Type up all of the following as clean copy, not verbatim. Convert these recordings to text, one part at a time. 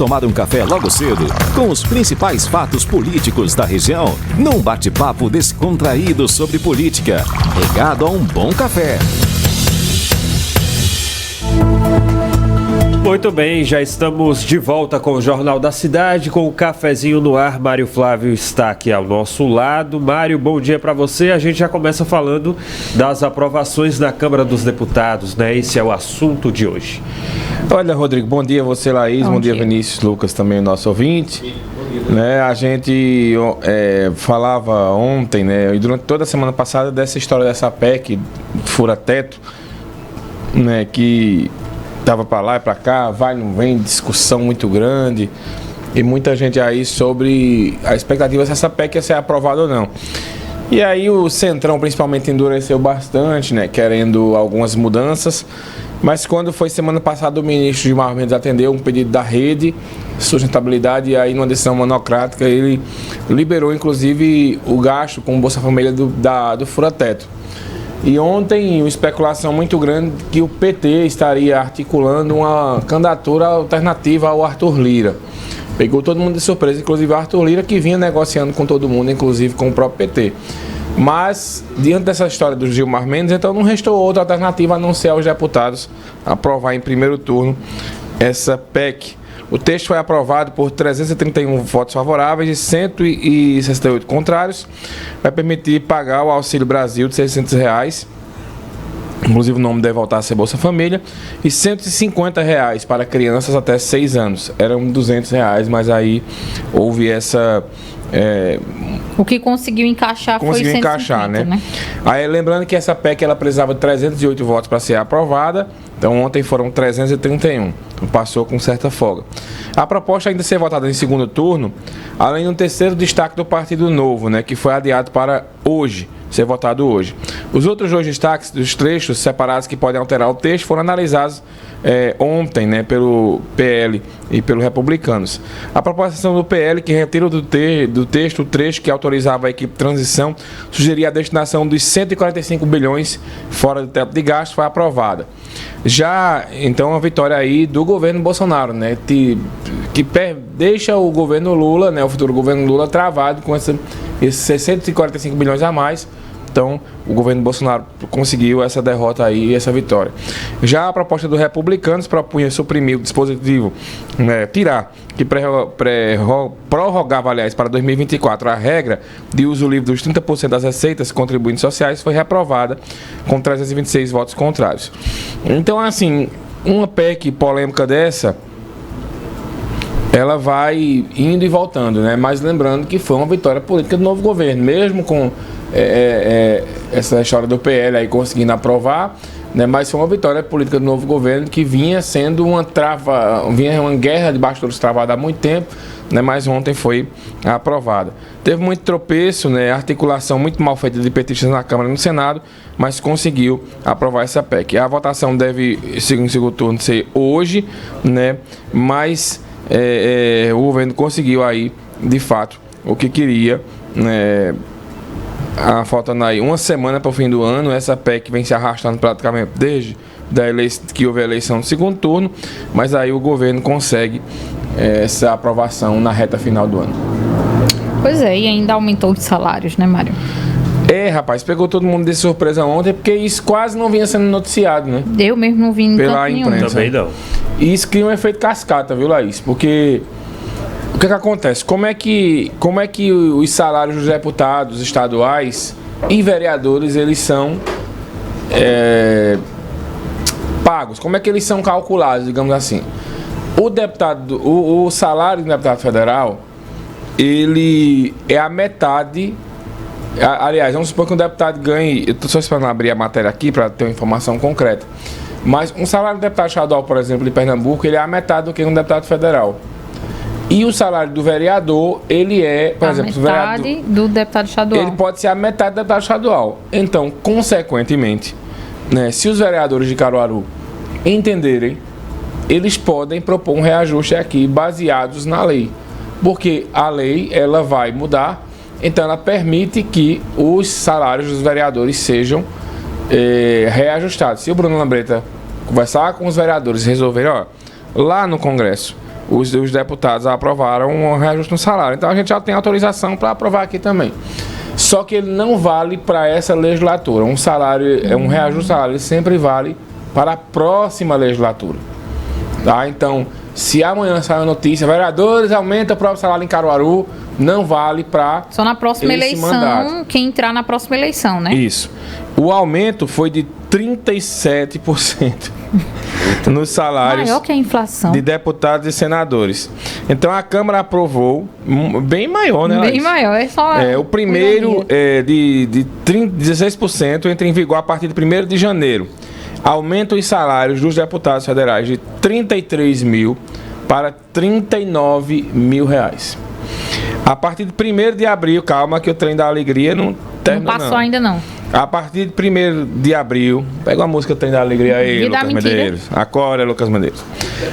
tomar um café logo cedo com os principais fatos políticos da região, num bate-papo descontraído sobre política, regado a um bom café. Muito bem, já estamos de volta com o Jornal da Cidade, com o cafezinho no ar. Mário Flávio está aqui ao nosso lado. Mário, bom dia para você. A gente já começa falando das aprovações na Câmara dos Deputados, né? Esse é o assunto de hoje. Olha, Rodrigo, bom dia você, Laís, bom dia Vinícius, Lucas, também o nosso ouvinte. Né, a gente falava ontem, né, e durante toda a semana passada, dessa história dessa PEC, fura-teto, né, que estava para lá e para cá, vai, não vem, discussão muito grande, e muita gente aí sobre a expectativa se essa PEC ia ser aprovada ou não. E aí o Centrão principalmente endureceu bastante, né, querendo algumas mudanças, mas quando foi semana passada o ministro Gilmar Mendes atendeu um pedido da Rede Sustentabilidade, e aí numa decisão monocrática ele liberou inclusive o gasto com o Bolsa Família do fura-teto. E ontem uma especulação muito grande que o PT estaria articulando uma candidatura alternativa ao Arthur Lira. Pegou todo mundo de surpresa, inclusive o Arthur Lira, que vinha negociando com todo mundo, inclusive com o próprio PT. Mas, diante dessa história do Gilmar Mendes, então não restou outra alternativa a não ser aos deputados aprovar em primeiro turno essa PEC. O texto foi aprovado por 331 votos favoráveis e 168 contrários. Vai permitir pagar o Auxílio Brasil de R$600, inclusive o nome deve voltar a ser Bolsa Família, e R$150 para crianças até 6 anos. Eram R$200, mas aí houve essa... O que conseguiu encaixar foi 150, né? Aí, lembrando que essa PEC ela precisava de 308 votos para ser aprovada. Então ontem foram 331, então passou com certa folga. A proposta ainda ser votada em segundo turno, além do terceiro destaque do Partido Novo, né, que foi adiado para hoje, ser votado hoje. Os outros dois destaques dos trechos separados que podem alterar o texto foram analisados ontem, né, pelo PL e pelos republicanos. A proposição do PL, que retira do texto o trecho que autorizava a equipe de transição, sugeria a destinação dos 145 bilhões fora do teto de gasto, foi aprovada. Já, então, a vitória aí do governo Bolsonaro, né, que deixa o governo Lula, né, o futuro governo Lula, travado com esses 645 bilhões a mais. Então, o governo Bolsonaro conseguiu essa derrota aí, essa vitória. Já a proposta dos republicanos propunha suprimir o dispositivo, tirar, que prorrogava, aliás, para 2024 a regra de uso livre dos 30% das receitas contribuintes sociais, foi reprovada com 326 votos contrários. Então, assim, uma PEC polêmica dessa, ela vai indo e voltando, né? Mas lembrando que foi uma vitória política do novo governo, mesmo com essa história do PL aí conseguindo aprovar, né? Mas foi uma vitória política do novo governo que vinha sendo uma guerra de bastidores travada há muito tempo, né? Mas ontem foi aprovada. Teve muito tropeço, né? Articulação muito mal feita de petistas na Câmara e no Senado, mas conseguiu aprovar essa PEC. A votação deve, segundo o segundo turno, ser hoje, né? Mas o governo conseguiu aí, de fato, o que queria, né? Faltando aí uma semana para o fim do ano, essa PEC vem se arrastando praticamente desde que houve a eleição do segundo turno, mas aí o governo consegue essa aprovação na reta final do ano. Pois é, e ainda aumentou os salários, né, Mário? Rapaz, pegou todo mundo de surpresa ontem, porque isso quase não vinha sendo noticiado, né? Eu mesmo não vi pela imprensa. Também não. E isso cria um efeito cascata, viu, Laís? Porque o que acontece? Como é que os salários dos deputados estaduais e vereadores, eles são pagos? Como é que eles são calculados, digamos assim? O salário do deputado federal, ele é a metade. Aliás, vamos supor que um deputado ganhe... Eu estou só esperando abrir a matéria aqui para ter uma informação concreta. Mas um salário do deputado estadual, por exemplo, de Pernambuco, ele é a metade do que um deputado federal. E o salário do vereador, ele é, por exemplo, metade do deputado estadual. Ele pode ser a metade do deputado estadual. Então, consequentemente, né, se os vereadores de Caruaru entenderem, eles podem propor um reajuste aqui baseados na lei. Porque a lei, ela vai mudar, então ela permite que os salários dos vereadores sejam reajustados. Se o Bruno Lambreta conversar com os vereadores e resolver, lá no Congresso, os deputados aprovaram um reajuste no salário. Então a gente já tem autorização para aprovar aqui também. Só que ele não vale para essa legislatura. Um reajuste de salário, ele sempre vale para a próxima legislatura. Tá? Então, se amanhã sair a notícia, vereadores aumentam o próprio salário em Caruaru, não vale para só na próxima eleição, mandato. Quem entrar na próxima eleição, né? Isso. O aumento foi de 37% nos salários maior que a inflação de deputados e senadores. Então a Câmara aprovou, bem maior, né, Laís? Bem maior, é só... o primeiro de 16% entra em vigor a partir de 1º de janeiro. Aumenta os salários dos deputados federais de 33 mil para 39 mil reais. A partir de 1º de abril, calma que o trem da alegria não terminou. Não passou ainda não. A partir de 1º de abril, pega uma música Trem da Alegria aí, Lucas Medeiros. Acorda, Lucas Medeiros.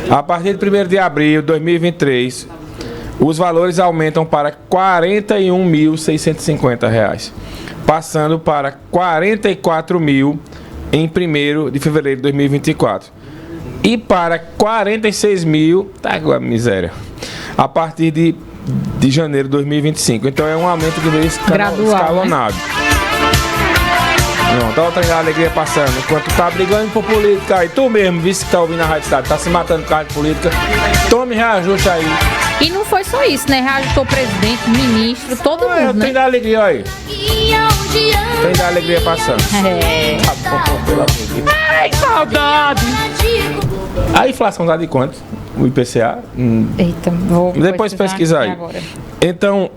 A partir de 1º de abril de 2023, os valores aumentam para R$ 41.650, passando para R$ 44 mil em 1º de fevereiro de 2024. E para 46 mil, tá com a miséria, a partir de janeiro de 2025. Então é um aumento que veio escalonado. Né? Não, tá o trem da alegria passando. Enquanto tá brigando por política aí, tu mesmo, vice que tá ouvindo a Rádio Cidade, tá se matando por causa de política, tome reajuste aí. E não foi só isso, né? Reajustou o presidente, ministro, todo mundo, né? Trem da alegria aí. Trem da alegria passando. Tá bom, pelo amor de Deus. Ai, saudade! A inflação tá de quanto? O IPCA? Eita, vou depois pesquisar aí. Agora. Então,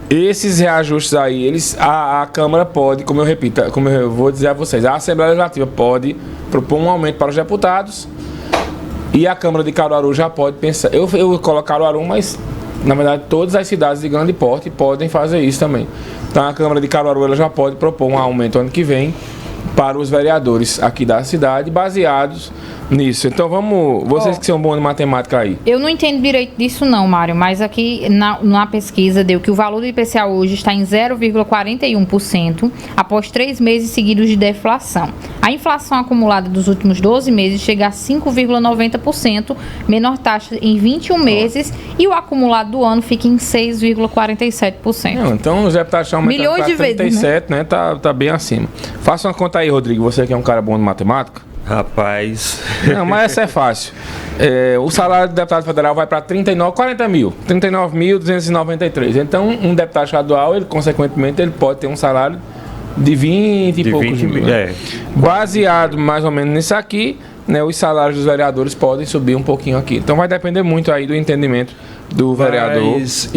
esses reajustes aí, a Câmara pode, como eu vou dizer a vocês, a Assembleia Legislativa pode propor um aumento para os deputados e a Câmara de Caruaru já pode pensar. Eu coloco Caruaru, mas na verdade todas as cidades de grande porte podem fazer isso também. Então a Câmara de Caruaru ela já pode propor um aumento ano que vem para os vereadores aqui da cidade, baseados nisso. Então vamos, vocês que são bons de matemática aí. Eu não entendo direito disso não, Mário, mas aqui na pesquisa deu que o valor do IPCA hoje está em 0,41% após 3 meses seguidos de deflação. A inflação acumulada dos últimos 12 meses chega a 5,90%, menor taxa em 21 meses, e o acumulado do ano fica em 6,47%. Então os deputados estão aumentando para 37, né? Tá bem acima. Faça uma conta aí, Rodrigo, você que é um cara bom de matemática. Rapaz... Não, mas essa é fácil. O salário do deputado federal vai para 40 mil. 39.293. Então, um deputado estadual, ele, consequentemente, ele pode ter um salário de 20 e poucos mil. Baseado mais ou menos nisso aqui, né, os salários dos vereadores podem subir um pouquinho aqui. Então, vai depender muito aí do entendimento do vereador. Mas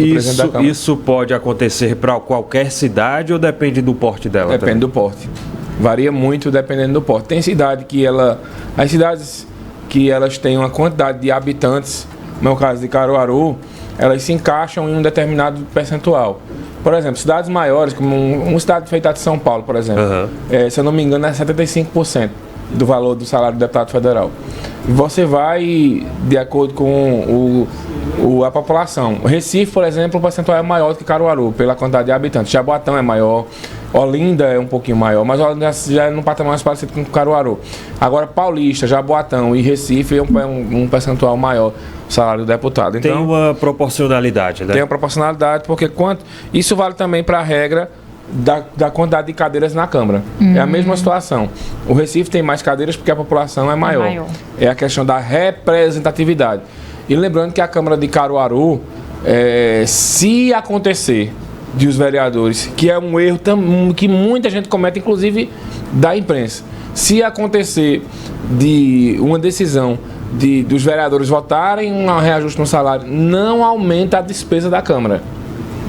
isso pode acontecer para qualquer cidade ou depende do porte dela? Depende do porte. Varia muito dependendo do porte. Tem cidade que as cidades que elas têm uma quantidade de habitantes, no meu caso de Caruaru, elas se encaixam em um determinado percentual. Por exemplo, cidades maiores, como uma cidade feita de São Paulo, por exemplo, se eu não me engano, é 75% do valor do salário do deputado federal. Você vai de acordo com a população. Recife, por exemplo, o percentual é maior do que Caruaru, pela quantidade de habitantes. Jaboatão é maior, Olinda é um pouquinho maior, mas Olinda já é num patamar mais parecido com Caruaru. Agora, Paulista, Jaboatão e Recife é um percentual maior o salário do deputado. Então, tem uma proporcionalidade, né? Tem uma proporcionalidade, porque isso vale também para a regra da quantidade de cadeiras na Câmara. É a mesma situação. O Recife tem mais cadeiras porque a população é maior. É a questão da representatividade. E lembrando que a Câmara de Caruaru, se acontecer de os vereadores, que é um erro que muita gente comete, inclusive da imprensa, se acontecer de uma decisão dos vereadores votarem um reajuste no salário, não aumenta a despesa da Câmara.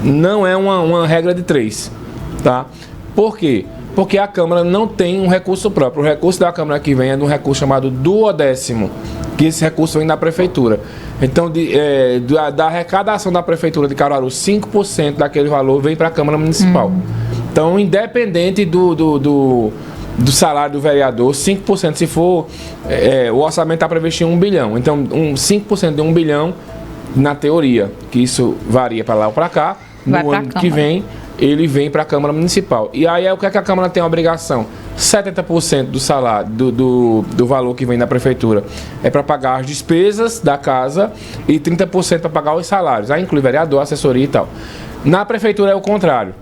Não é uma regra de 3. Tá? Por quê? Porque a Câmara não tem um recurso próprio. O recurso da Câmara que vem é de um recurso chamado duodécimo, que esse recurso vem da Prefeitura. Então, da arrecadação da Prefeitura de Caruaru, 5% daquele valor vem para a Câmara Municipal. Então, independente do salário do vereador, 5%, se for... o orçamento está previsto em 1 bilhão. Então, 5% de 1 bilhão, na teoria, que isso varia para lá ou para cá, no ano que vem, ele vem para a Câmara Municipal. E aí, o que é que a Câmara tem a obrigação? 70% do salário, do valor que vem da prefeitura é para pagar as despesas da casa e 30% para pagar os salários. Aí inclui vereador, assessoria e tal. Na prefeitura é o contrário.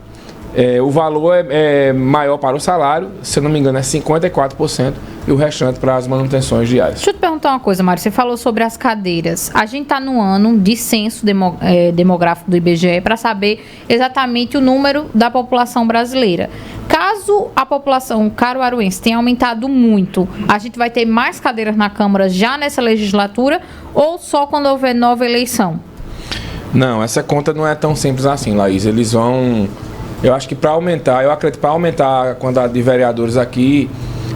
O valor é maior para o salário, se eu não me engano é 54%, e o restante para as manutenções diárias. Deixa eu te perguntar uma coisa, Mário. Você falou sobre as cadeiras. A gente está no ano de censo demográfico do IBGE para saber exatamente o número da população brasileira. Caso a população caruaruense tenha aumentado muito, a gente vai ter mais cadeiras na Câmara já nessa legislatura ou só quando houver nova eleição? Não, essa conta não é tão simples assim, Laís. Eles vão... Eu acho que para aumentar, eu acredito que para aumentar a quantidade de vereadores aqui,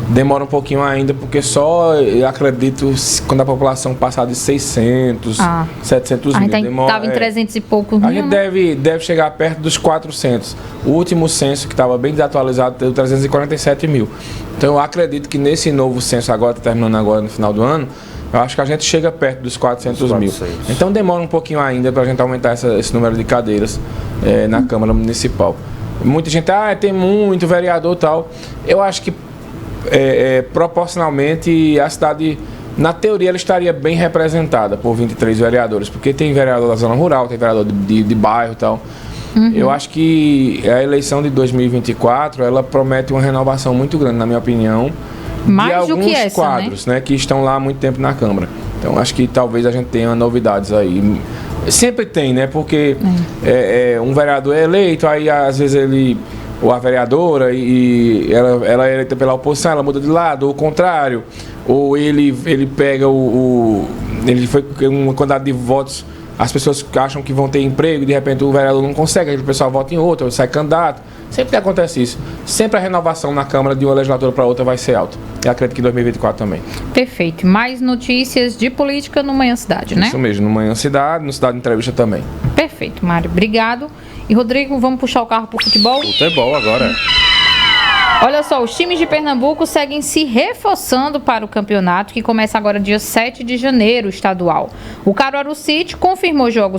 demora um pouquinho ainda, porque só, eu acredito, quando a população passar de 600, 700 mil. Estava em 300 e poucos mil. A gente deve chegar perto dos 400. O último censo, que estava bem desatualizado, deu 347 mil. Então eu acredito que nesse novo censo agora, está terminando agora no final do ano, eu acho que a gente chega perto dos 400 mil. Então demora um pouquinho ainda para a gente aumentar esse número de cadeiras na Câmara Municipal. Muita gente, tem muito vereador e tal. Eu acho que proporcionalmente a cidade, na teoria, ela estaria bem representada por 23 vereadores, porque tem vereador da zona rural, tem vereador de bairro e tal. Eu acho que a eleição de 2024, ela promete uma renovação muito grande, na minha opinião, mais de alguns do que essa, quadros, né, que estão lá há muito tempo na Câmara. Então acho que talvez a gente tenha novidades aí. Sempre tem, né? Porque um vereador é eleito, aí às vezes ou a vereadora, e ela é eleita pela oposição, ela muda de lado, ou o contrário. Ou ele pega ele foi com uma quantidade de votos, as pessoas acham que vão ter emprego, e de repente o vereador não consegue, aí o pessoal vota em outro, sai candidato. Sempre acontece isso. Sempre a renovação na Câmara de uma legislatura para outra vai ser alta. E acredito que em 2024 também. Perfeito. Mais notícias de política no Manhã Cidade, né? Isso mesmo, no Manhã Cidade, no Cidade Entrevista também. Perfeito, Mário. Obrigado. E Rodrigo, vamos puxar o carro para o futebol? Futebol agora. Olha só, os times de Pernambuco seguem se reforçando para o campeonato que começa agora dia 7 de janeiro, estadual. O Caruaru City confirmou jogos